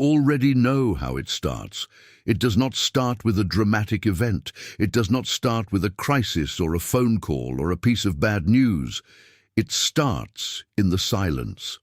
already know how it starts. It does not start with a dramatic event. It does not start with a crisis or a phone call or a piece of bad news. It starts in the silence.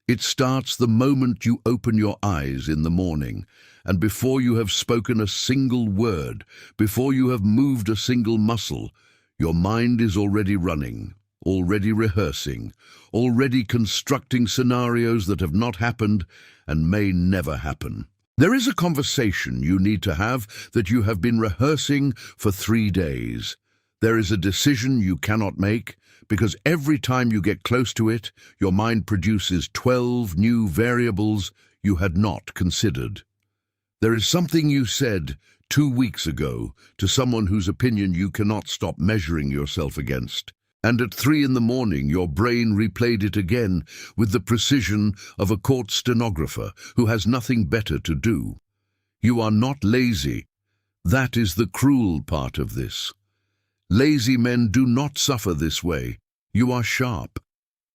It starts the moment you open your eyes in the morning, and before you have spoken a single word, before you have moved a single muscle, your mind is already running, already rehearsing, already constructing scenarios that have not happened and may never happen. There is a conversation you need to have that you have been rehearsing for 3 days. There is a decision you cannot make because every time you get close to it, your mind produces 12 new variables you had not considered. There is something you said 2 weeks ago to someone whose opinion you cannot stop measuring yourself against. And at 3 in the morning, your brain replayed it again with the precision of a court stenographer who has nothing better to do. You are not lazy. That is the cruel part of this. Lazy men do not suffer this way. You are sharp.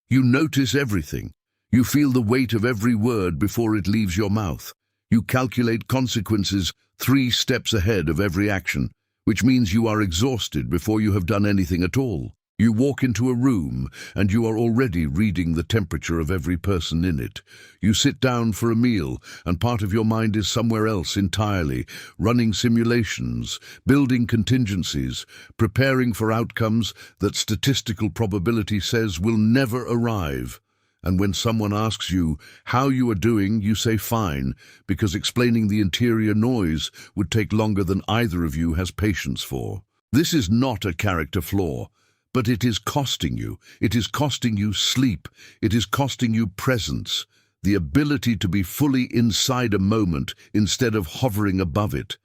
You notice everything. You feel the weight of every word before it leaves your mouth. You calculate consequences 3 steps ahead of every action, which means you are exhausted before you have done anything at all. You walk into a room and you are already reading the temperature of every person in it. You sit down for a meal and part of your mind is somewhere else entirely, running simulations, building contingencies, preparing for outcomes that statistical probability says will never arrive. And when someone asks you how you are doing, you say fine, because explaining the interior noise would take longer than either of you has patience for. This is not a character flaw. But it is costing you. It is costing you sleep. It is costing you presence, the ability to be fully inside a moment instead of hovering above it,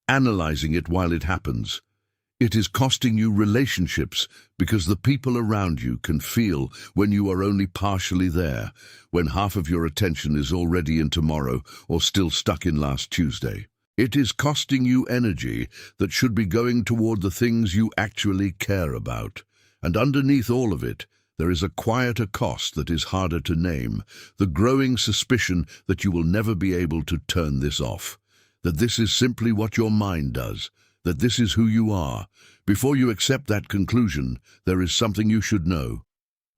analyzing it while it happens. It is costing you relationships because the people around you can feel when you are only partially there, when half of your attention is already in tomorrow or still stuck in last Tuesday. It is costing you energy that should be going toward the things you actually care about. And underneath all of it, there is a quieter cost that is harder to name, the growing suspicion that you will never be able to turn this off, that this is simply what your mind does, that this is who you are. Before you accept that conclusion, there is something you should know.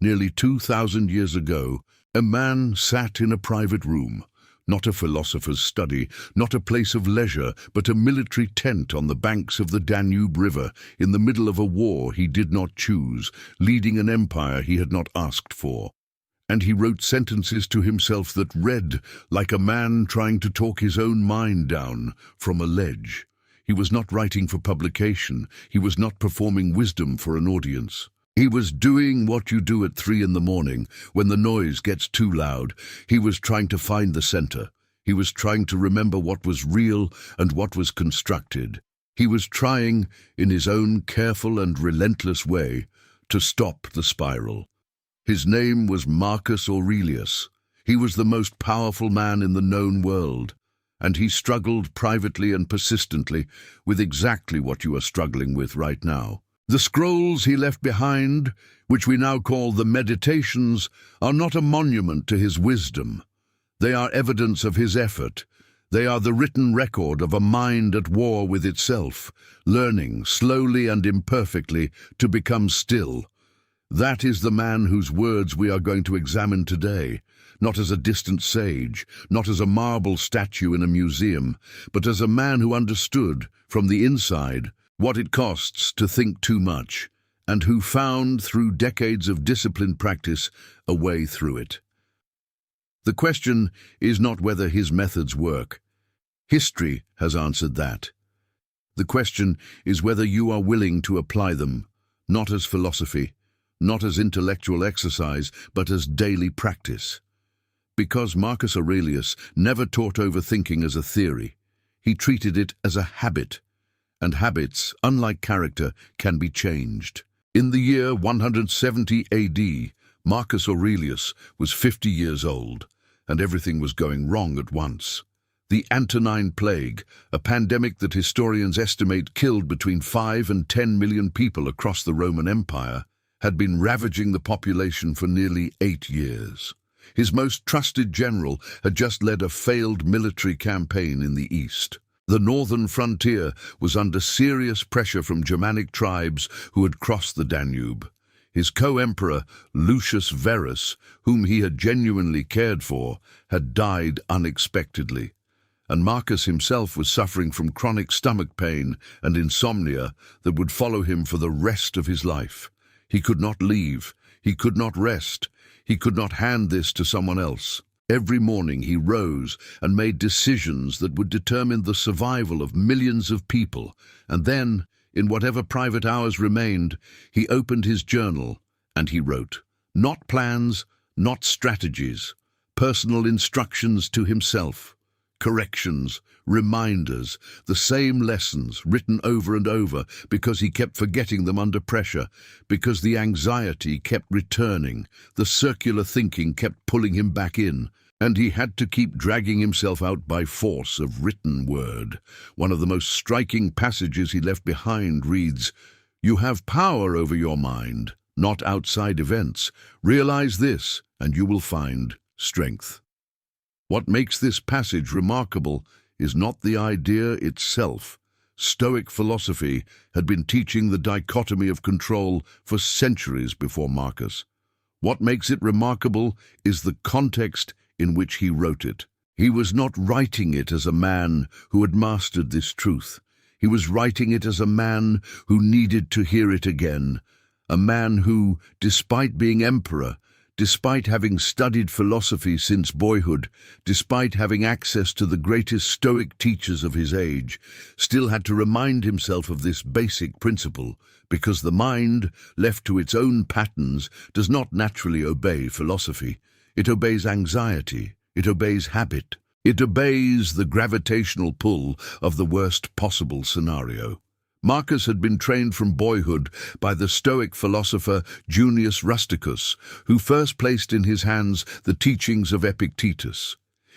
Nearly 2,000 years ago, a man sat in a private room, not a philosopher's study, not a place of leisure, but a military tent on the banks of the Danube River, in the middle of a war he did not choose, leading an empire he had not asked for. And he wrote sentences to himself that read like a man trying to talk his own mind down from a ledge. He was not writing for publication. He was not performing wisdom for an audience. He was doing what you do at 3 in the morning when the noise gets too loud. He was trying to find the center. He was trying to remember what was real and what was constructed. He was trying, in his own careful and relentless way, to stop the spiral. His name was Marcus Aurelius. He was the most powerful man in the known world, and he struggled privately and persistently with exactly what you are struggling with right now. The scrolls he left behind, which we now call the Meditations, are not a monument to his wisdom. They are evidence of his effort. They are the written record of a mind at war with itself, learning, slowly and imperfectly, to become still. That is the man whose words we are going to examine today, not as a distant sage, not as a marble statue in a museum, but as a man who understood, from the inside, what it costs to think too much, and who found, through decades of disciplined practice, a way through it. The question is not whether his methods work. History has answered that. The question is whether you are willing to apply them, not as philosophy, not as intellectual exercise, but as daily practice. Because Marcus Aurelius never taught overthinking as a theory, he treated it as a habit. And habits, unlike character, can be changed. In the year 170 AD, Marcus Aurelius was 50 years old, and everything was going wrong at once. The Antonine Plague, a pandemic that historians estimate killed between 5 and 10 million people across the Roman Empire, had been ravaging the population for nearly 8 years. His most trusted general had just led a failed military campaign in the east. The northern frontier was under serious pressure from Germanic tribes who had crossed the Danube. His co-emperor, Lucius Verus, whom he had genuinely cared for, had died unexpectedly, and Marcus himself was suffering from chronic stomach pain and insomnia that would follow him for the rest of his life. He could not leave, he could not rest, he could not hand this to someone else. Every morning he rose and made decisions that would determine the survival of millions of people, and then, in whatever private hours remained, he opened his journal and he wrote, not plans, not strategies, personal instructions to himself, corrections, reminders, the same lessons written over and over because he kept forgetting them under pressure, because the anxiety kept returning, the circular thinking kept pulling him back in, and he had to keep dragging himself out by force of written word. One of the most striking passages he left behind reads, "You have power over your mind, not outside events. Realize this, and you will find strength." What makes this passage remarkable is not the idea itself. Stoic philosophy had been teaching the dichotomy of control for centuries before Marcus. What makes it remarkable is the context in which he wrote it. He was not writing it as a man who had mastered this truth. He was writing it as a man who needed to hear it again, a man who, despite being emperor, despite having studied philosophy since boyhood, despite having access to the greatest Stoic teachers of his age, still had to remind himself of this basic principle, because the mind, left to its own patterns, does not naturally obey philosophy. It obeys anxiety, it obeys habit, it obeys the gravitational pull of the worst possible scenario. Marcus had been trained from boyhood by the Stoic philosopher Junius Rusticus, who first placed in his hands the teachings of Epictetus.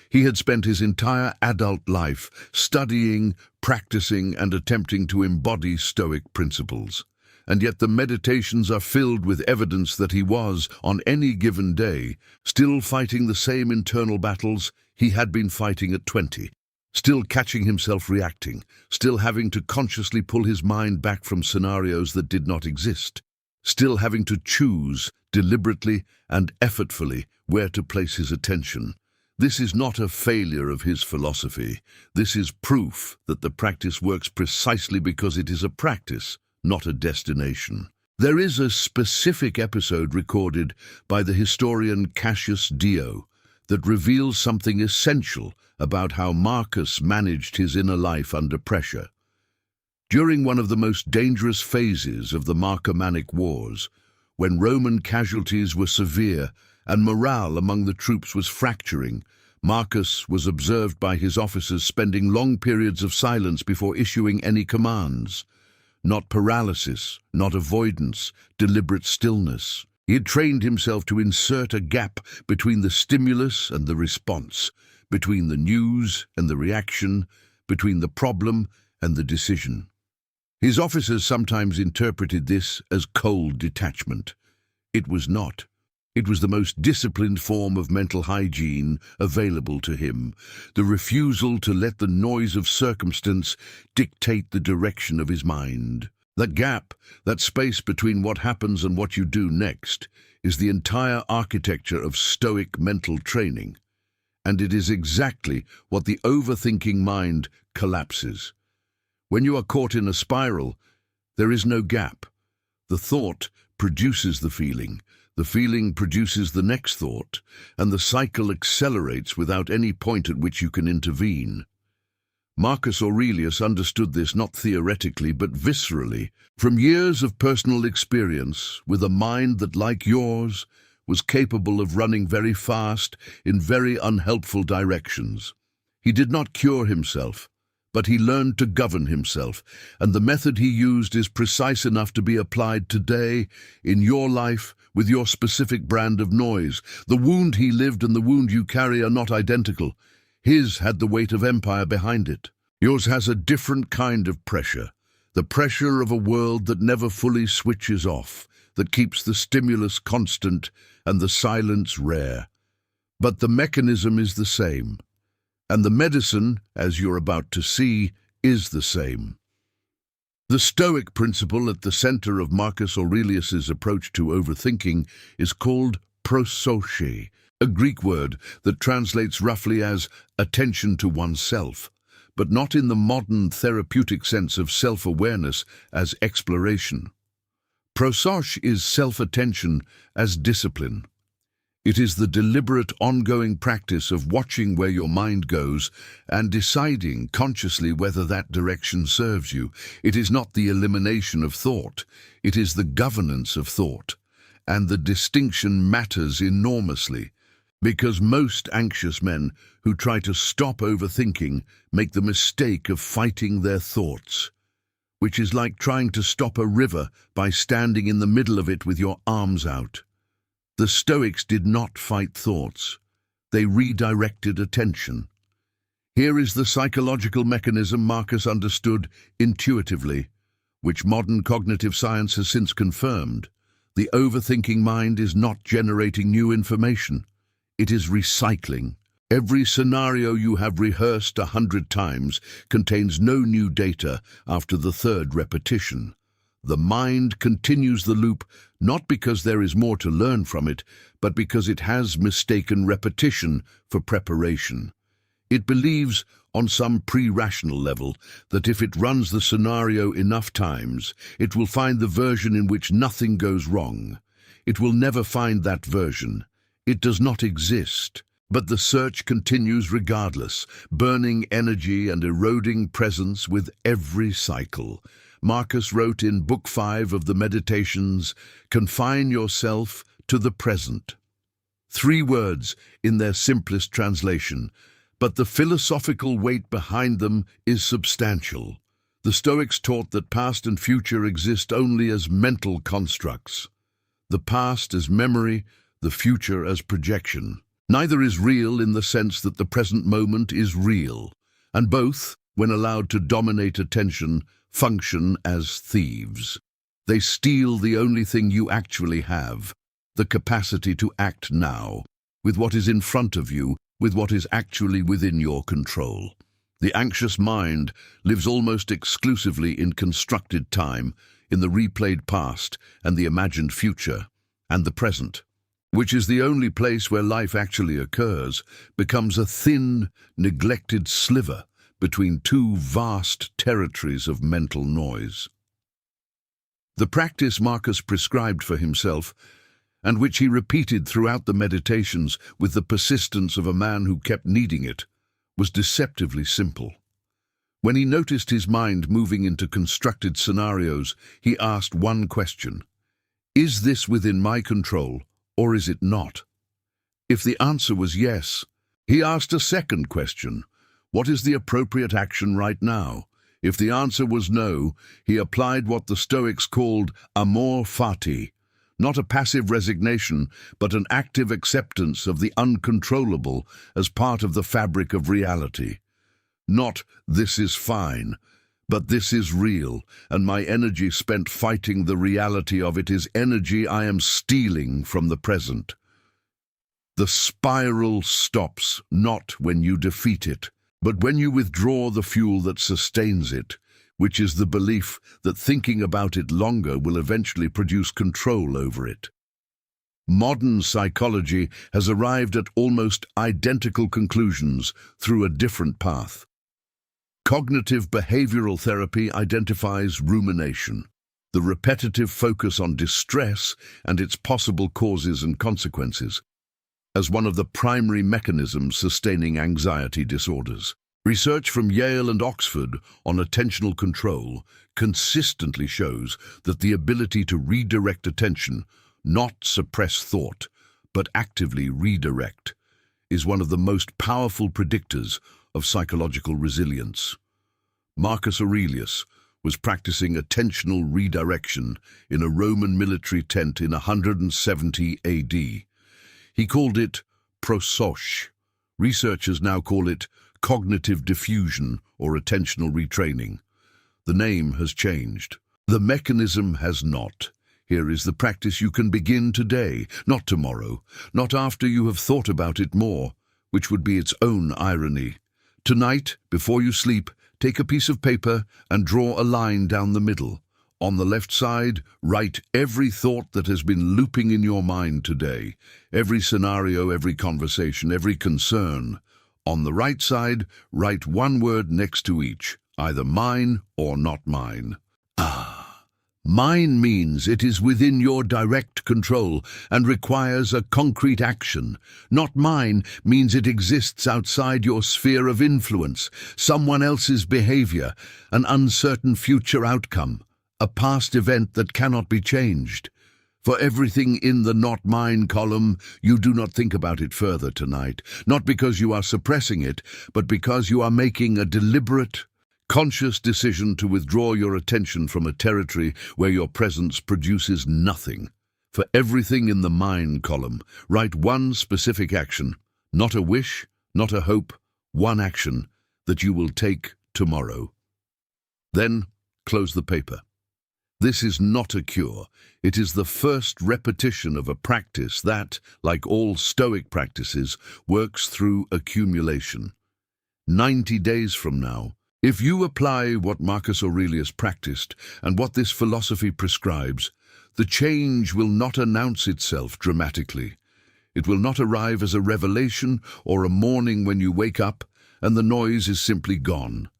He had spent his entire adult life studying, practicing, and attempting to embody Stoic principles. And yet the meditations are filled with evidence that he was, on any given day, still fighting the same internal battles he had been fighting at 20. Still catching himself reacting, still having to consciously pull his mind back from scenarios that did not exist, still having to choose, deliberately and effortfully, where to place his attention. This is not a failure of his philosophy. This is proof that the practice works precisely because it is a practice, not a destination. There is a specific episode recorded by the historian Cassius Dio that reveals something essential about how Marcus managed his inner life under pressure. During one of the most dangerous phases of the Marcomannic Wars, when Roman casualties were severe and morale among the troops was fracturing, Marcus was observed by his officers spending long periods of silence before issuing any commands. Not paralysis, not avoidance, deliberate stillness. He had trained himself to insert a gap between the stimulus and the response, between the news and the reaction, between the problem and the decision. His officers sometimes interpreted this as cold detachment. It was not. It was the most disciplined form of mental hygiene available to him, the refusal to let the noise of circumstance dictate the direction of his mind. That gap, that space between what happens and what you do next, is the entire architecture of Stoic mental training. And it is exactly what the overthinking mind collapses. When you are caught in a spiral, there is no gap. The thought produces the feeling produces the next thought, and the cycle accelerates without any point at which you can intervene. Marcus Aurelius understood this not theoretically but viscerally, from years of personal experience with a mind that, like yours, was capable of running very fast in very unhelpful directions. He did not cure himself, but he learned to govern himself, and the method he used is precise enough to be applied today in your life with your specific brand of noise. The wound he lived and the wound you carry are not identical. His had the weight of empire behind it. Yours has a different kind of pressure, the pressure of a world that never fully switches off, that keeps the stimulus constant and the silence rare. But the mechanism is the same, and the medicine, as you're about to see, is the same. The Stoic principle at the center of Marcus Aurelius's approach to overthinking is called Prosoche, a Greek word that translates roughly as attention to oneself, but not in the modern therapeutic sense of self-awareness as exploration. Prosoche is self-attention as discipline. It is the deliberate, ongoing practice of watching where your mind goes and deciding consciously whether that direction serves you. It is not the elimination of thought, it is the governance of thought. And the distinction matters enormously, because most anxious men who try to stop overthinking make the mistake of fighting their thoughts, which is like trying to stop a river by standing in the middle of it with your arms out. The Stoics did not fight thoughts. They redirected attention. Here is the psychological mechanism Marcus understood intuitively, which modern cognitive science has since confirmed. The overthinking mind is not generating new information. It is recycling. Every scenario you have rehearsed 100 times contains no new data after the third repetition. The mind continues the loop not because there is more to learn from it, but because it has mistaken repetition for preparation. It believes, on some pre-rational level, that if it runs the scenario enough times, it will find the version in which nothing goes wrong. It will never find that version. It does not exist. But the search continues regardless, burning energy and eroding presence with every cycle. Marcus wrote in Book 5 of the Meditations, "Confine yourself to the present." 3 words in their simplest translation, but the philosophical weight behind them is substantial. The Stoics taught that past and future exist only as mental constructs. The past as memory, the future as projection. Neither is real in the sense that the present moment is real, and both, when allowed to dominate attention, function as thieves. They steal the only thing you actually have, the capacity to act now, with what is in front of you, with what is actually within your control. The anxious mind lives almost exclusively in constructed time, in the replayed past and the imagined future, and the present, which is the only place where life actually occurs, becomes a thin, neglected sliver between 2 vast territories of mental noise. The practice Marcus prescribed for himself, and which he repeated throughout the Meditations with the persistence of a man who kept needing it, was deceptively simple. When he noticed his mind moving into constructed scenarios, he asked one question: is this within my control, or is it not? If the answer was yes, he asked a second question: what is the appropriate action right now? If the answer was no, he applied what the Stoics called amor fati, not a passive resignation, but an active acceptance of the uncontrollable as part of the fabric of reality. Not, this is fine, but this is real, and my energy spent fighting the reality of it is energy I am stealing from the present. The spiral stops not when you defeat it, but when you withdraw the fuel that sustains it, which is the belief that thinking about it longer will eventually produce control over it. Modern psychology has arrived at almost identical conclusions through a different path. Cognitive behavioral therapy identifies rumination, the repetitive focus on distress and its possible causes and consequences, as one of the primary mechanisms sustaining anxiety disorders. Research from Yale and Oxford on attentional control consistently shows that the ability to redirect attention, not suppress thought, but actively redirect, is one of the most powerful predictors of psychological resilience. Marcus Aurelius was practicing attentional redirection in a Roman military tent in 170 AD. He called it Prosoche. Researchers now call it cognitive diffusion or attentional retraining. The name has changed. The mechanism has not. Here is the practice you can begin today, not tomorrow, not after you have thought about it more, which would be its own irony. Tonight, before you sleep, take a piece of paper and draw a line down the middle. On the left side, write every thought that has been looping in your mind today, every scenario, every conversation, every concern. On the right side, write one word next to each, either mine or not mine. Mine means it is within your direct control and requires a concrete action. Not mine means it exists outside your sphere of influence, someone else's behavior, an uncertain future outcome, a past event that cannot be changed. For everything in the not mine column, you do not think about it further tonight, not because you are suppressing it, but because you are making a deliberate, conscious decision to withdraw your attention from a territory where your presence produces nothing. For everything in the mine column, write one specific action, not a wish, not a hope, one action that you will take tomorrow. Then close the paper. This is not a cure. It is the first repetition of a practice that, like all Stoic practices, works through accumulation. 90 days from now, if you apply what Marcus Aurelius practiced and what this philosophy prescribes, the change will not announce itself dramatically. It will not arrive as a revelation or a morning when you wake up and the noise is simply gone.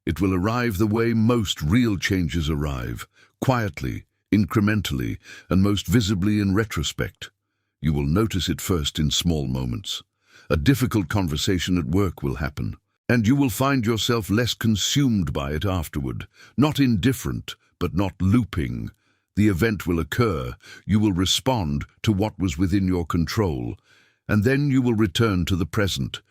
It will arrive the way most real changes arrive, quietly, incrementally, and most visibly in retrospect. You will notice it first in small moments. A difficult conversation at work will happen, and you will find yourself less consumed by it afterward, not indifferent, but not looping. The event will occur, you will respond to what was within your control, and then you will return to the present,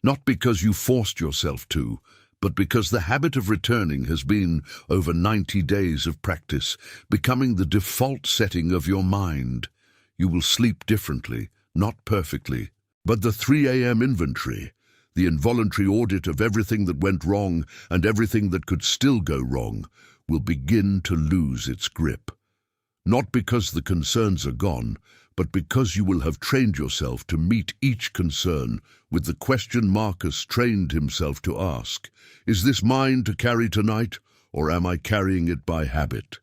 not because you forced yourself to, but because the habit of returning has been, over 90 days of practice, becoming the default setting of your mind. You will sleep differently, not perfectly, but the 3 a.m. inventory, the involuntary audit of everything that went wrong and everything that could still go wrong, will begin to lose its grip. Not because the concerns are gone, but because you will have trained yourself to meet each concern with the question Marcus trained himself to ask: is this mine to carry tonight, or am I carrying it by habit?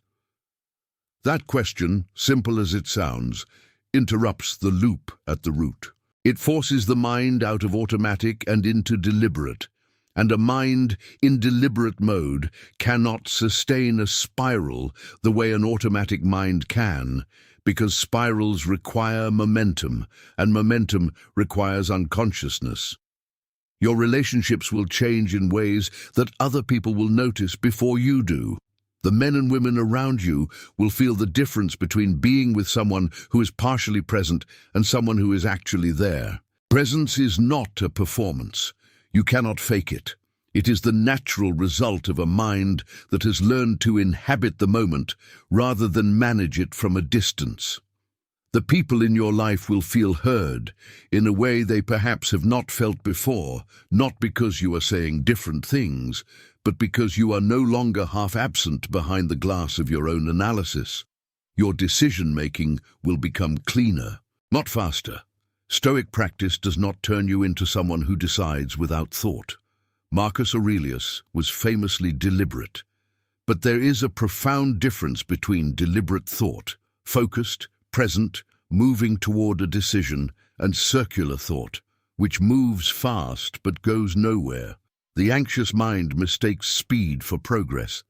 That question, simple as it sounds, interrupts the loop at the root. It forces the mind out of automatic and into deliberate, and a mind in deliberate mode cannot sustain a spiral the way an automatic mind can, because spirals require momentum, and momentum requires unconsciousness. Your relationships will change in ways that other people will notice before you do. The men and women around you will feel the difference between being with someone who is partially present and someone who is actually there. Presence is not a performance. You cannot fake it. It is the natural result of a mind that has learned to inhabit the moment rather than manage it from a distance. The people in your life will feel heard in a way they perhaps have not felt before, not because you are saying different things, but because you are no longer half absent behind the glass of your own analysis. Your decision-making will become cleaner, not faster. Stoic practice does not turn you into someone who decides without thought. Marcus Aurelius was famously deliberate, but there is a profound difference between deliberate thought, focused, present, moving toward a decision, and circular thought, which moves fast but goes nowhere. The anxious mind mistakes speed for progress.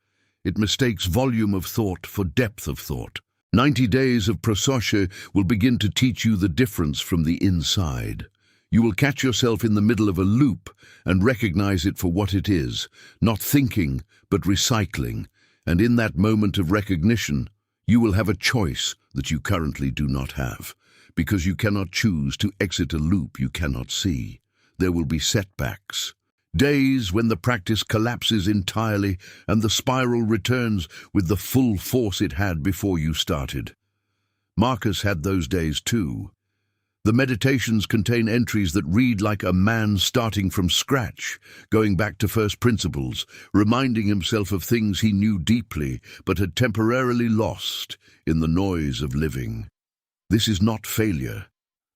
It mistakes volume of thought for depth of thought. 90 days of Prosoche will begin to teach you the difference from the inside. You will catch yourself in the middle of a loop and recognize it for what it is, not thinking, but recycling. And in that moment of recognition, you will have a choice that you currently do not have, because you cannot choose to exit a loop you cannot see. There will be setbacks. Days when the practice collapses entirely and the spiral returns with the full force it had before you started. Marcus had those days too. The meditations contain entries that read like a man starting from scratch, going back to first principles, reminding himself of things he knew deeply but had temporarily lost in the noise of living. This is not failure.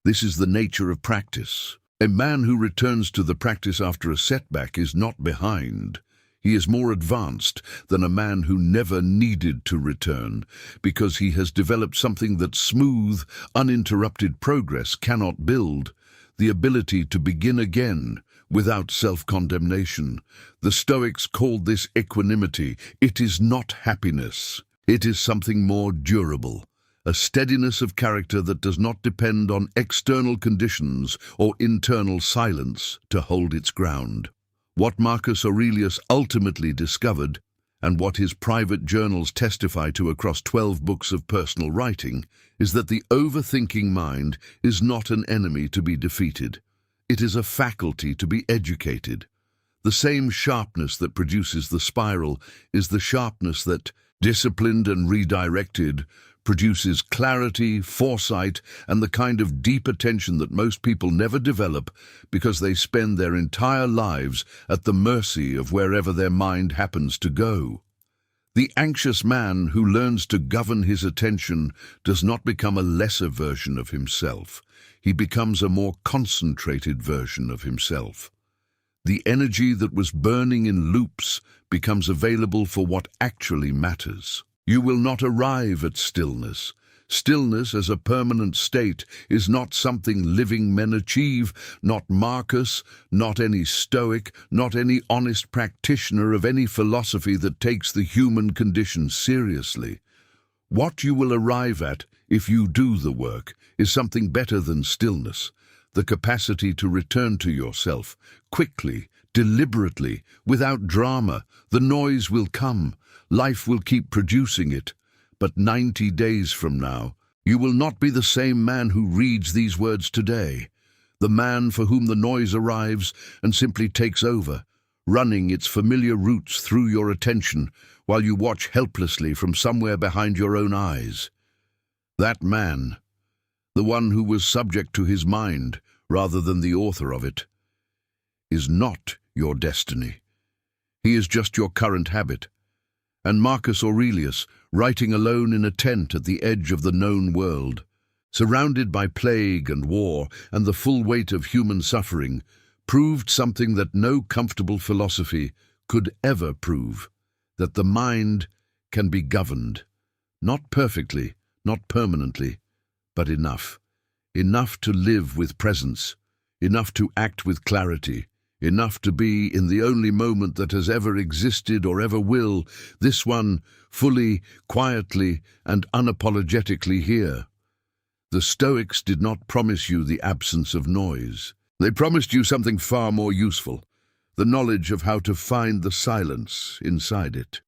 This is the nature of practice. A man who returns to the practice after a setback is not behind. He is more advanced than a man who never needed to return, because he has developed something that smooth, uninterrupted progress cannot build: the ability to begin again without self-condemnation. The Stoics called this equanimity. It is not happiness. It is something more durable, a steadiness of character that does not depend on external conditions or internal silence to hold its ground. What Marcus Aurelius ultimately discovered, and what his private journals testify to across 12 books of personal writing, is that the overthinking mind is not an enemy to be defeated. It is a faculty to be educated. The same sharpness that produces the spiral is the sharpness that, disciplined and redirected, produces clarity, foresight, and the kind of deep attention that most people never develop because they spend their entire lives at the mercy of wherever their mind happens to go. The anxious man who learns to govern his attention does not become a lesser version of himself. He becomes a more concentrated version of himself. The energy that was burning in loops becomes available for what actually matters. You will not arrive at stillness. Stillness as a permanent state is not something living men achieve, not Marcus, not any Stoic, not any honest practitioner of any philosophy that takes the human condition seriously. What you will arrive at, if you do the work, is something better than stillness: the capacity to return to yourself, quickly, deliberately, without drama. The noise will come. Life will keep producing it. But 90 days from now, you will not be the same man who reads these words today. The man for whom the noise arrives and simply takes over, running its familiar routes through your attention while you watch helplessly from somewhere behind your own eyes. That man, the one who was subject to his mind rather than the author of it, is not your destiny. He is just your current habit. And Marcus Aurelius, writing alone in a tent at the edge of the known world, surrounded by plague and war and the full weight of human suffering, proved something that no comfortable philosophy could ever prove: that the mind can be governed. Not perfectly, not permanently, but enough. Enough to live with presence, enough to act with clarity, enough to be in the only moment that has ever existed or ever will, this one, fully, quietly, and unapologetically here. The Stoics did not promise you the absence of noise. They promised you something far more useful: the knowledge of how to find the silence inside it.